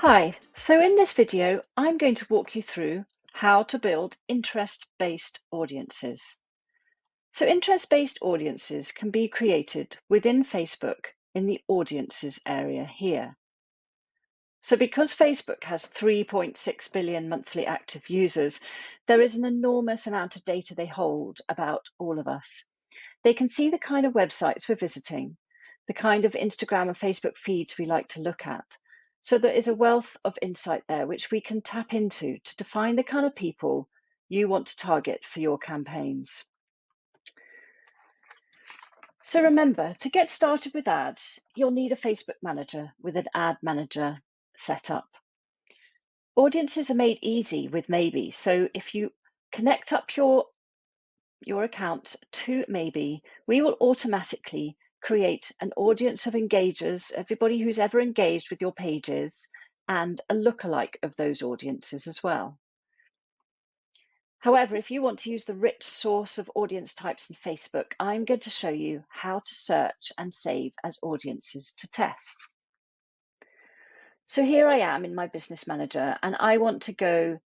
Hi, so in this video, I'm going to walk you through how to build interest-based audiences. So interest-based audiences can be created within Facebook in the audiences area here. So because Facebook has 3.6 billion monthly active users, there is an enormous amount of data they hold about all of us. They can see the kind of websites we're visiting, the kind of Instagram and Facebook feeds we like to look at. So there is a wealth of insight there which we can tap into to define the kind of people you want to target for your campaigns. So remember, to get started with ads, you'll need a Facebook manager with an ad manager set up. Audiences are made easy with Maybe. So if you connect up your account to Maybe, we will automatically create an audience of engagers, everybody who's ever engaged with your pages, and a lookalike of those audiences as well. However, if you want to use the rich source of audience types in Facebook, I'm going to show you how to search and save as audiences to test. So here I am in my business manager, and I want to go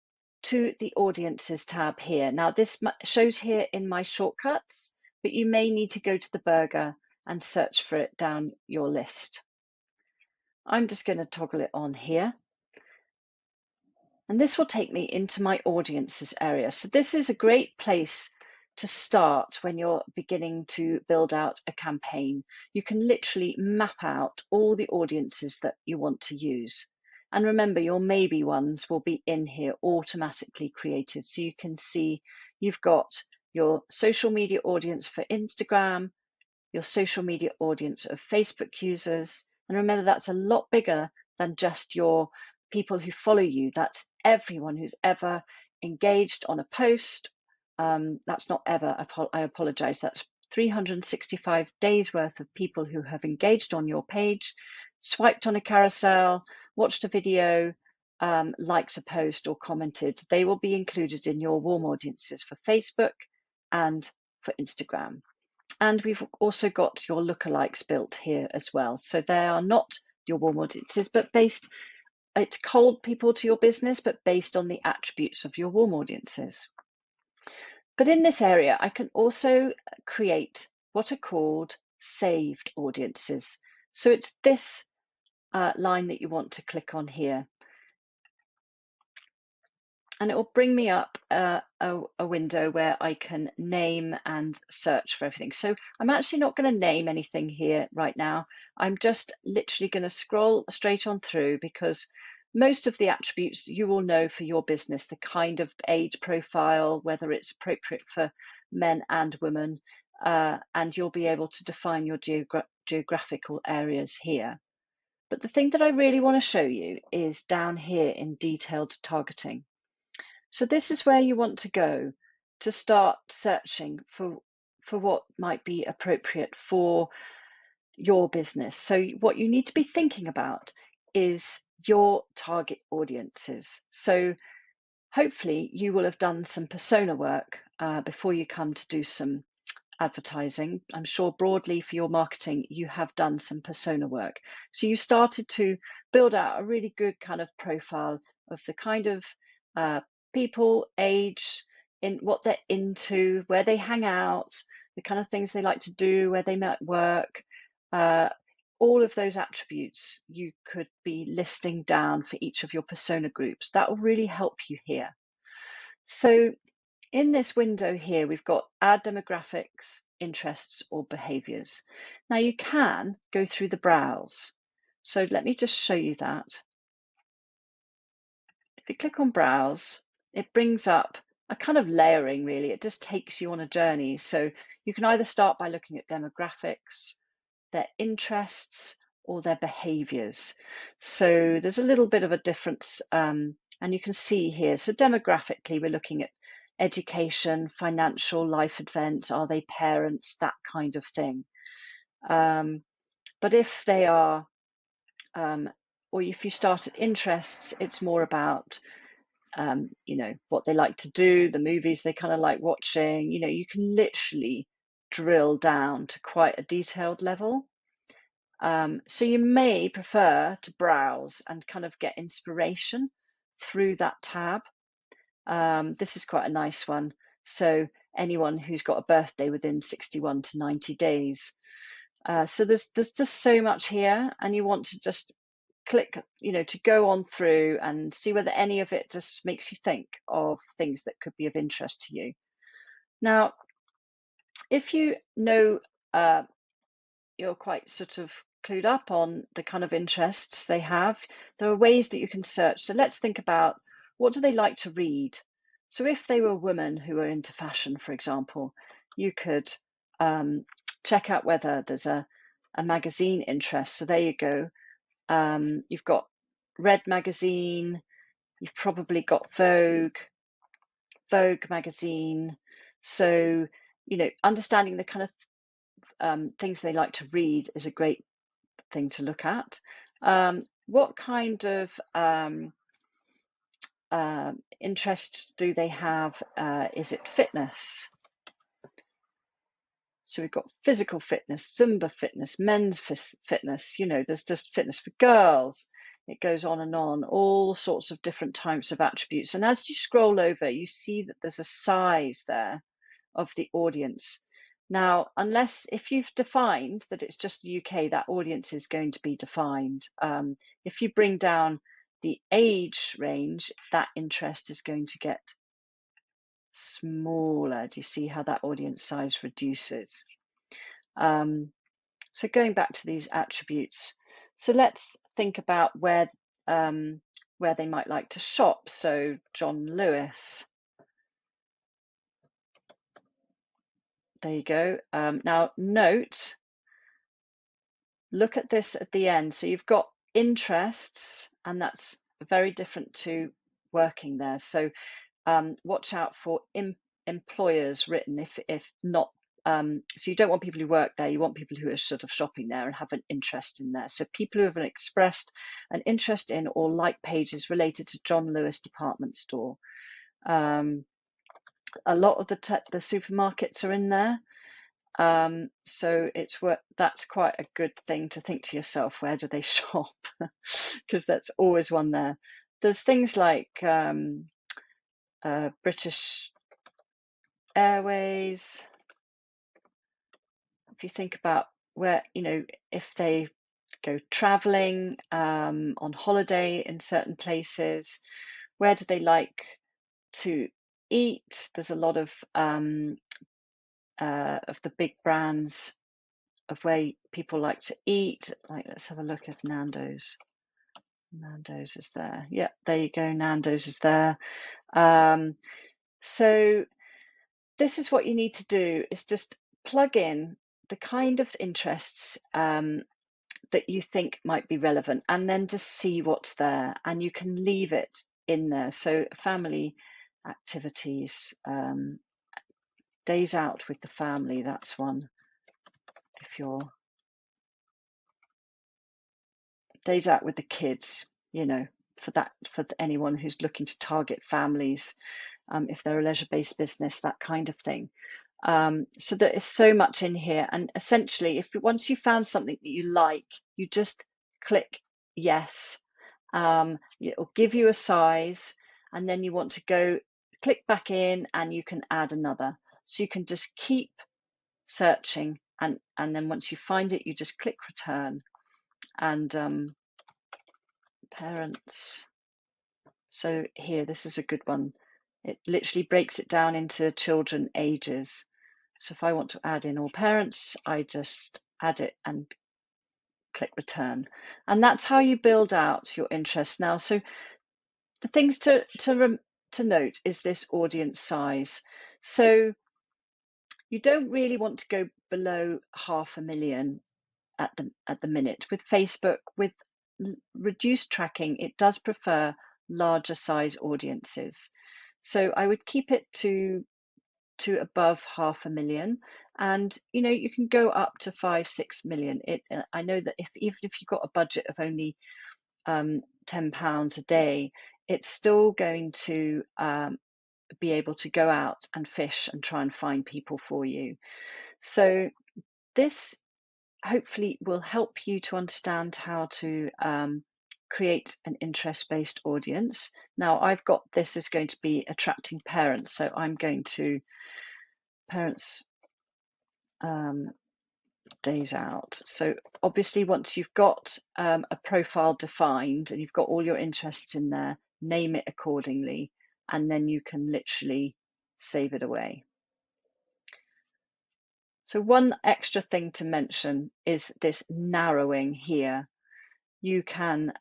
to the audiences tab here. Now this shows here in my shortcuts, but you may need to go to the burger and search for it down your list. I'm just going to toggle it on here. And this will take me into my audiences area. So this is a great place to start when you're beginning to build out a campaign. You can literally map out all the audiences that you want to use. And remember, your maybe ones will be in here automatically created. So you can see you've got your social media audience for Instagram, your social media audience of Facebook users. And remember, that's a lot bigger than just your people who follow you. That's everyone who's ever engaged on a post. That's not ever, I apologize. That's 365 days worth of people who have engaged on your page, swiped on a carousel, watched a video, liked a post or commented. They will be included in your warm audiences for Facebook and for Instagram. And we've also got your lookalikes built here as well. So they are not your warm audiences, but it's cold people to your business, but based on the attributes of your warm audiences. But in this area, I can also create what are called saved audiences. So it's this line that you want to click on here. And it will bring me up a window where I can name and search for everything. So I'm actually not going to name anything here right now. I'm just literally going to scroll straight on through because most of the attributes you will know for your business, the kind of age profile, whether it's appropriate for men and women, and you'll be able to define your geographical areas here. But the thing that I really want to show you is down here in detailed targeting. So this is where you want to go to start searching for what might be appropriate for your business. So what you need to be thinking about is your target audiences. So hopefully you will have done some persona work before you come to do some advertising. I'm sure broadly for your marketing, you have done some persona work. So you started to build out a really good kind of profile of the kind of people, age, in what they're into, where they hang out, the kind of things they like to do, where they might work. All of those attributes you could be listing down for each of your persona groups. That will really help you here. So in this window here, we've got add demographics, interests, or behaviors. Now you can go through the browse. So let me just show you that. If you click on browse, it brings up a kind of layering really. It just takes you on a journey. So you can either start by looking at demographics, their interests, or their behaviors. So there's a little bit of a difference, and you can see here. So demographically, we're looking at education, financial, life events, are they parents, that kind of thing. But if they are, or if you start at interests, it's more about what they like to do, the movies they kind of like watching. You can literally drill down to quite a detailed level. So you may prefer to browse and kind of get inspiration through that tab. This is quite a nice one. So anyone who's got a birthday within 61 to 90 days. So there's just so much here, and you want to just click, to go on through and see whether any of it just makes you think of things that could be of interest to you. Now, if you know you're quite sort of clued up on the kind of interests they have, there are ways that you can search. So let's think about, what do they like to read? So if they were women who are into fashion, for example, you could check out whether there's a magazine interest. So there you go. You've got Red magazine, you've probably got Vogue magazine. So, understanding the kind of things they like to read is a great thing to look at. What kind of interest do they have? Is it fitness? So we've got physical fitness, Zumba fitness, men's fitness, there's just fitness for girls. It goes on and on, all sorts of different types of attributes. And as you scroll over, you see that there's a size there of the audience. Now, if you've defined that it's just the UK, that audience is going to be defined. If you bring down the age range, that interest is going to get smaller. Do you see how that audience size reduces? So going back to these attributes, so let's think about where they might like to shop. So John Lewis. There you go. Now note, look at this at the end. So you've got interests, and that's very different to working there. So watch out for employers written, if not. So you don't want people who work there, you want people who are sort of shopping there and have an interest in there. So people who have expressed an interest in or like pages related to John Lewis department store. A lot of the supermarkets are in there. So that's quite a good thing to think to yourself, where do they shop? Because that's always one there. There's things like British Airways. If you think about where, if they go traveling on holiday in certain places, where do they like to eat? There's a lot of the big brands of where people like to eat. Like, let's have a look at Nando's. Nando's is there. Yeah, there you go. Nando's is there. So this is what you need to do, is just plug in the kind of interests that you think might be relevant, and then just see what's there, and you can leave it in there. So family activities, days out with the family, that's one. If you're days out with the kids, for anyone who's looking to target families, if they're a leisure-based business, that kind of thing. So there is so much in here, and essentially, once you found something that you like, you just click yes. It'll give you a size, and then you want to go click back in, and you can add another. So you can just keep searching, and then once you find it, you just click return. And parents. So here, this is a good one. It literally breaks it down into children ages. So if I want to add in all parents, I just add it and click return. And that's how you build out your interest. Now, so the things to note is this audience size. So you don't really want to go below 500,000 at the minute. With Facebook, with reduced tracking, it does prefer larger size audiences. So I would keep it to above 500,000, and you can go up to 5-6 million. I know that even if you've got a budget of only £10 a day, it's still going to be able to go out and fish and try and find people for you. So this hopefully will help you to understand how to create an interest-based audience. Now, I've got this is going to be attracting parents, so I'm going to parents days out. So obviously, once you've got a profile defined and you've got all your interests in there, name it accordingly, and then you can literally save it away. So one extra thing to mention is this narrowing here. You can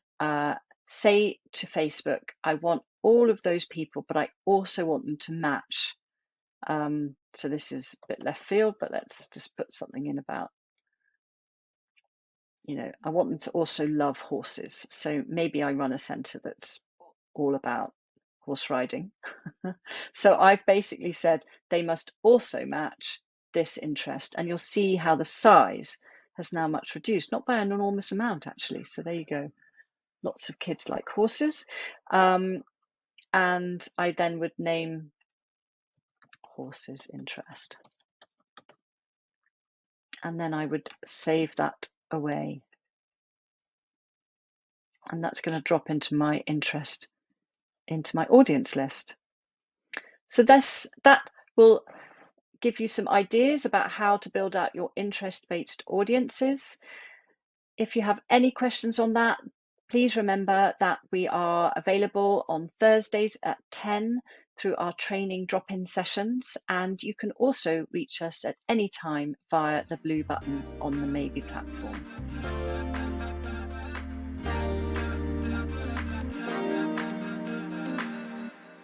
say to Facebook, I want all of those people, but I also want them to match. So this is a bit left field, but let's just put something in about, I want them to also love horses. So maybe I run a centre that's all about horse riding. So I've basically said they must also match this interest, and you'll see how the size has now much reduced, not by an enormous amount actually. So there you go. Lots of kids like horses. And I then would name horses interest. And then I would save that away. And that's going to drop into my interest, into my audience list. So that will give you some ideas about how to build out your interest-based audiences. If you have any questions on that, please remember that we are available on Thursdays at 10 through our training drop-in sessions, and you can also reach us at any time via the blue button on the Maybe platform.